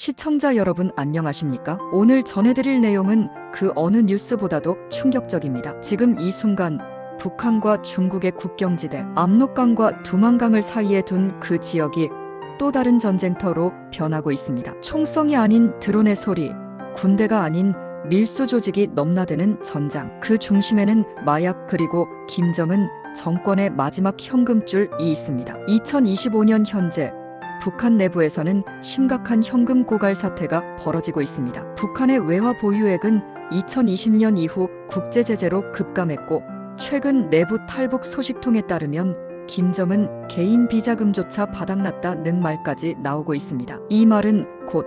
시청자 여러분 안녕하십니까? 오늘 전해드릴 내용은 그 어느 뉴스보다도 충격적입니다. 지금 이 순간 북한과 중국의 국경지대 압록강과 두만강을 사이에 둔 그 지역이 또 다른 전쟁터로 변하고 있습니다. 총성이 아닌 드론의 소리, 군대가 아닌 밀수 조직이 넘나드는 전장. 그 중심에는 마약 그리고 김정은 정권의 마지막 현금줄이 있습니다. 2025년 현재 북한 내부에서는 심각한 현금 고갈 사태가 벌어지고 있습니다. 북한의 외화 보유액은 2020년 이후 국제 제재로 급감했고 최근 내부 탈북 소식통에 따르면 김정은 개인 비자금조차 바닥났다는 말까지 나오고 있습니다. 이 말은 곧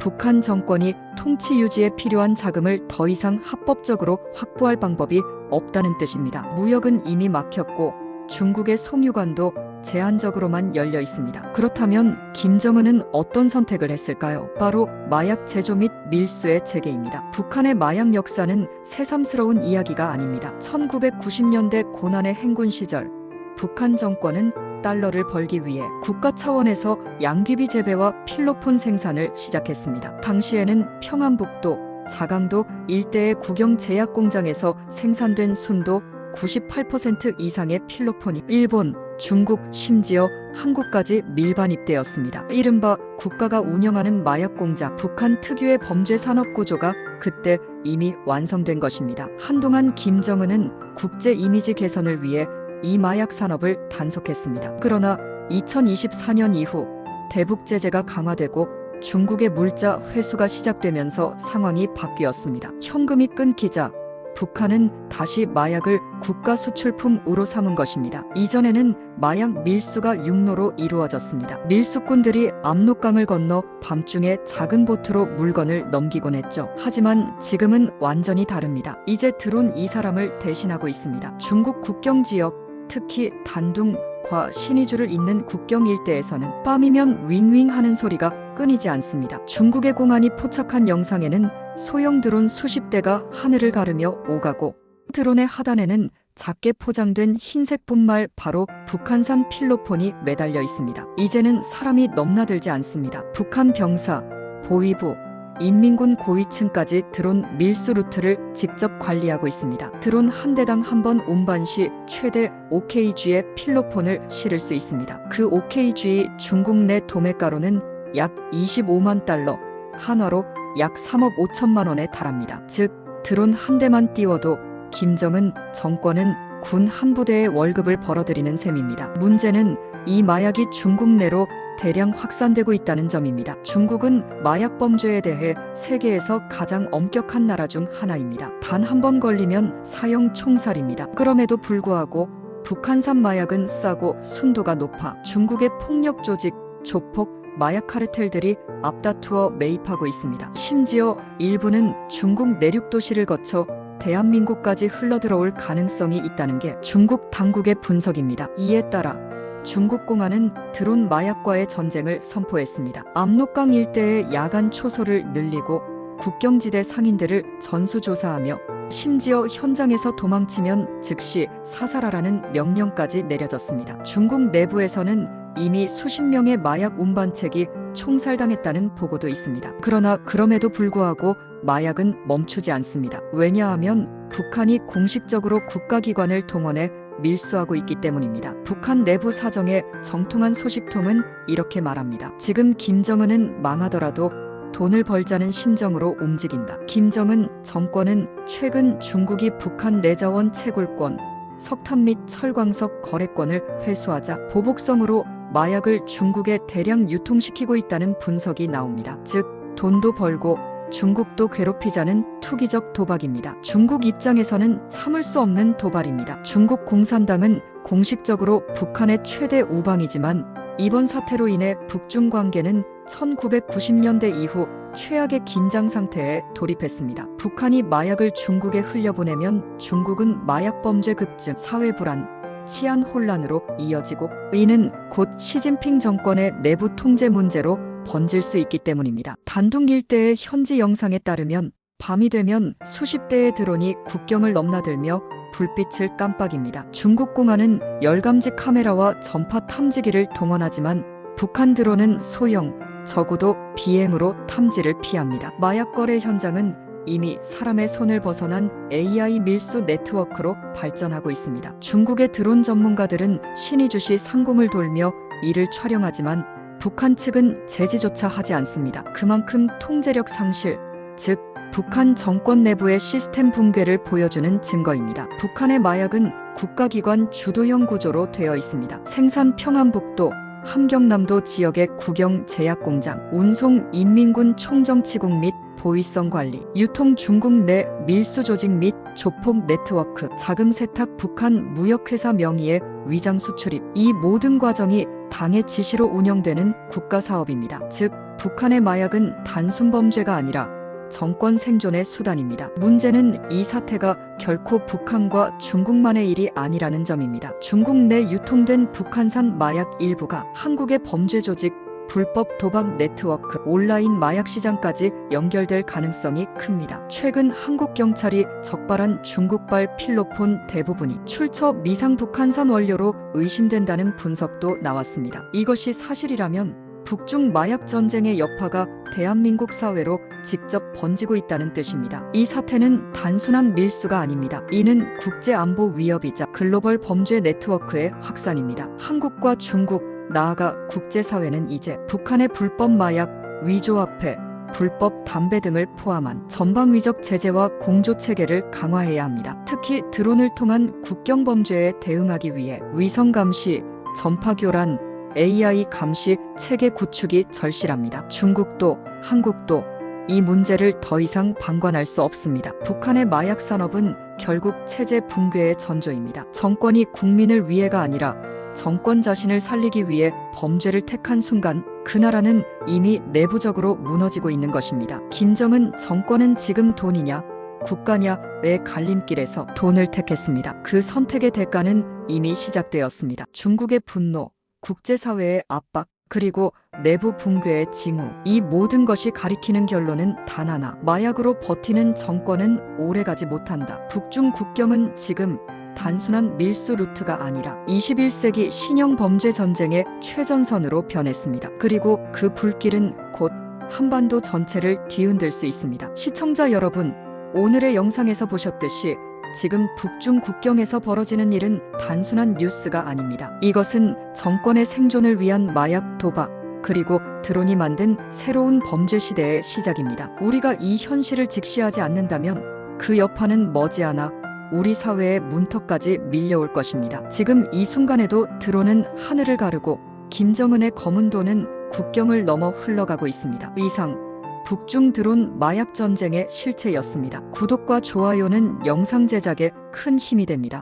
북한 정권이 통치 유지에 필요한 자금을 더 이상 합법적으로 확보할 방법이 없다는 뜻입니다. 무역은 이미 막혔고 중국의 송유관도 제한적으로만 열려 있습니다. 그렇다면 김정은은 어떤 선택을 했을까요? 바로 마약 제조 및 밀수의 재개입니다. 북한의 마약 역사는 새삼스러운 이야기가 아닙니다. 1990년대 고난의 행군 시절 북한 정권은 달러를 벌기 위해 국가 차원에서 양귀비 재배와 필로폰 생산을 시작했습니다. 당시에는 평안북도, 자강도 일대의 국영 제약 공장에서 생산된 순도 98% 이상의 필로폰이 일본, 중국, 심지어 한국까지 밀반입되었습니다. 이른바 국가가 운영하는 마약 공장, 북한 특유의 범죄 산업 구조가 그때 이미 완성된 것입니다. 한동안 김정은은 국제 이미지 개선을 위해 이 마약 산업을 단속했습니다. 그러나 2024년 이후 대북 제재가 강화되고 중국의 물자 회수가 시작되면서 상황이 바뀌었습니다. 현금이 끊기자 북한은 다시 마약을 국가 수출품으로 삼은 것입니다. 이전에는 마약 밀수가 육로로 이루어졌습니다. 밀수꾼들이 압록강을 건너 밤중에 작은 보트로 물건을 넘기곤 했죠. 하지만 지금은 완전히 다릅니다. 이제 드론 이 사람을 대신하고 있습니다. 중국 국경 지역, 특히 단둥과 신의주를 잇는 국경 일대에서는 밤이면 윙윙 하는 소리가 끊이지 않습니다. 중국의 공안이 포착한 영상에는 소형 드론 수십 대가 하늘을 가르며 오가고 드론의 하단에는 작게 포장된 흰색 분말 바로 북한산 필로폰이 매달려 있습니다. 이제는 사람이 넘나들지 않습니다. 북한 병사, 보위부, 인민군 고위층까지 드론 밀수 루트를 직접 관리하고 있습니다. 드론 한 대당 한 번 운반 시 최대 5kg의 필로폰을 실을 수 있습니다. 그 5kg 중국 내 도매가로는 약 25만 달러, 한화로 약 3억 5천만 원에 달합니다. 즉 드론 한 대만 띄워도 김정은 정권은 군 한 부대의 월급을 벌어들이는 셈입니다. 문제는 이 마약이 중국 내로 대량 확산되고 있다는 점입니다. 중국은 마약 범죄에 대해 세계에서 가장 엄격한 나라 중 하나입니다. 단 한 번 걸리면 사형 총살입니다. 그럼에도 불구하고 북한산 마약은 싸고 순도가 높아 중국의 폭력 조직, 조폭, 마약 카르텔들이 앞다투어 매입하고 있습니다. 심지어 일부는 중국 내륙 도시를 거쳐 대한민국까지 흘러들어올 가능성이 있다는 게 중국 당국의 분석입니다. 이에 따라 중국 공안은 드론 마약과의 전쟁을 선포했습니다. 압록강 일대의 야간 초소를 늘리고 국경지대 상인들을 전수조사하며 심지어 현장에서 도망치면 즉시 사살하라는 명령까지 내려졌습니다. 중국 내부에서는 이미 수십 명의 마약 운반책이 총살당했다는 보고도 있습니다. 그러나 그럼에도 불구하고 마약은 멈추지 않습니다. 왜냐하면 북한이 공식적으로 국가기관을 동원해 밀수하고 있기 때문입니다. 북한 내부 사정에 정통한 소식통은 이렇게 말합니다. 지금 김정은은 망하더라도 돈을 벌자는 심정으로 움직인다. 김정은 정권은 최근 중국이 북한 내자원 채굴권, 석탄 및 철광석 거래권을 회수하자 보복성으로 마약을 중국에 대량 유통시키고 있다는 분석이 나옵니다. 즉 돈도 벌고 중국도 괴롭히자는 투기적 도박입니다. 중국 입장에서는 참을 수 없는 도발입니다. 중국 공산당은 공식적으로 북한의 최대 우방이지만 이번 사태로 인해 북중 관계는 1990년대 이후 최악의 긴장 상태에 돌입했습니다. 북한이 마약을 중국에 흘려보내면 중국은 마약 범죄 급증, 사회 불안, 치안 혼란으로 이어지고 이는 곧 시진핑 정권의 내부 통제 문제로 번질 수 있기 때문입니다. 단둥 일대의 현지 영상에 따르면 밤이 되면 수십 대의 드론이 국경을 넘나들며 불빛을 깜빡입니다. 중국 공안은 열감지 카메라와 전파 탐지기를 동원하지만 북한 드론은 소형, 적어도 비행으로 탐지를 피합니다. 마약 거래 현장은 이미 사람의 손을 벗어난 AI 밀수 네트워크로 발전하고 있습니다. 중국의 드론 전문가들은 신이 주시 상공을 돌며 이를 촬영하지만 북한 측은 제지조차 하지 않습니다. 그만큼 통제력 상실, 즉 북한 정권 내부의 시스템 붕괴를 보여주는 증거입니다. 북한의 마약은 국가기관 주도형 구조로 되어 있습니다. 생산 평안북도, 함경남도 지역의 국영 제약공장, 운송 인민군 총정치국 및 보위성 관리, 유통 중국 내 밀수 조직 및 조폭 네트워크, 자금 세탁 북한 무역회사 명의의 위장 수출입, 이 모든 과정이 당의 지시로 운영되는 국가사업입니다. 즉, 북한의 마약은 단순 범죄가 아니라 정권 생존의 수단입니다. 문제는 이 사태가 결코 북한과 중국만의 일이 아니라는 점입니다. 중국 내 유통된 북한산 마약 일부가 한국의 범죄 조직, 불법 도박 네트워크, 온라인 마약 시장까지 연결될 가능성이 큽니다. 최근 한국 경찰이 적발한 중국발 필로폰 대부분이 출처 미상 북한산 원료로 의심된다는 분석도 나왔습니다. 이것이 사실이라면 북중 마약 전쟁의 여파가 대한민국 사회로 직접 번지고 있다는 뜻입니다. 이 사태는 단순한 밀수가 아닙니다. 이는 국제안보 위협이자 글로벌 범죄 네트워크의 확산입니다. 한국과 중국, 나아가 국제사회는 이제 북한의 불법 마약, 위조화폐, 불법 담배 등을 포함한 전방위적 제재와 공조체계를 강화해야 합니다. 특히 드론을 통한 국경 범죄에 대응하기 위해 위성 감시, 전파 교란, AI 감시 체계 구축이 절실합니다. 중국도 한국도 이 문제를 더 이상 방관할 수 없습니다. 북한의 마약 산업은 결국 체제 붕괴의 전조입니다. 정권이 국민을 위해가 아니라 정권 자신을 살리기 위해 범죄를 택한 순간 그 나라는 이미 내부적으로 무너지고 있는 것입니다. 김정은 정권은 지금 돈이냐 국가냐의 갈림길에서 돈을 택했습니다. 그 선택의 대가는 이미 시작되었습니다. 중국의 분노, 국제사회의 압박, 그리고 내부 붕괴의 징후, 이 모든 것이 가리키는 결론은 단 하나: 마약으로 버티는 정권은 오래가지 못한다. 북중 국경은 지금 단순한 밀수 루트가 아니라 21세기 신형 범죄 전쟁의 최전선으로 변했습니다. 그리고 그 불길은 곧 한반도 전체를 뒤흔들 수 있습니다. 시청자 여러분, 오늘의 영상에서 보셨듯이 지금 북중 국경에서 벌어지는 일은 단순한 뉴스가 아닙니다. 이것은 정권의 생존을 위한 마약 도박, 그리고 드론이 만든 새로운 범죄 시대의 시작입니다. 우리가 이 현실을 직시하지 않는다면 그 여파는 머지않아 우리 사회의 문턱까지 밀려올 것입니다. 지금 이 순간에도 드론은 하늘을 가르고 김정은의 검은 돈은 국경을 넘어 흘러가고 있습니다. 이상 북중 드론 마약 전쟁의 실체였습니다. 구독과 좋아요는 영상 제작에 큰 힘이 됩니다.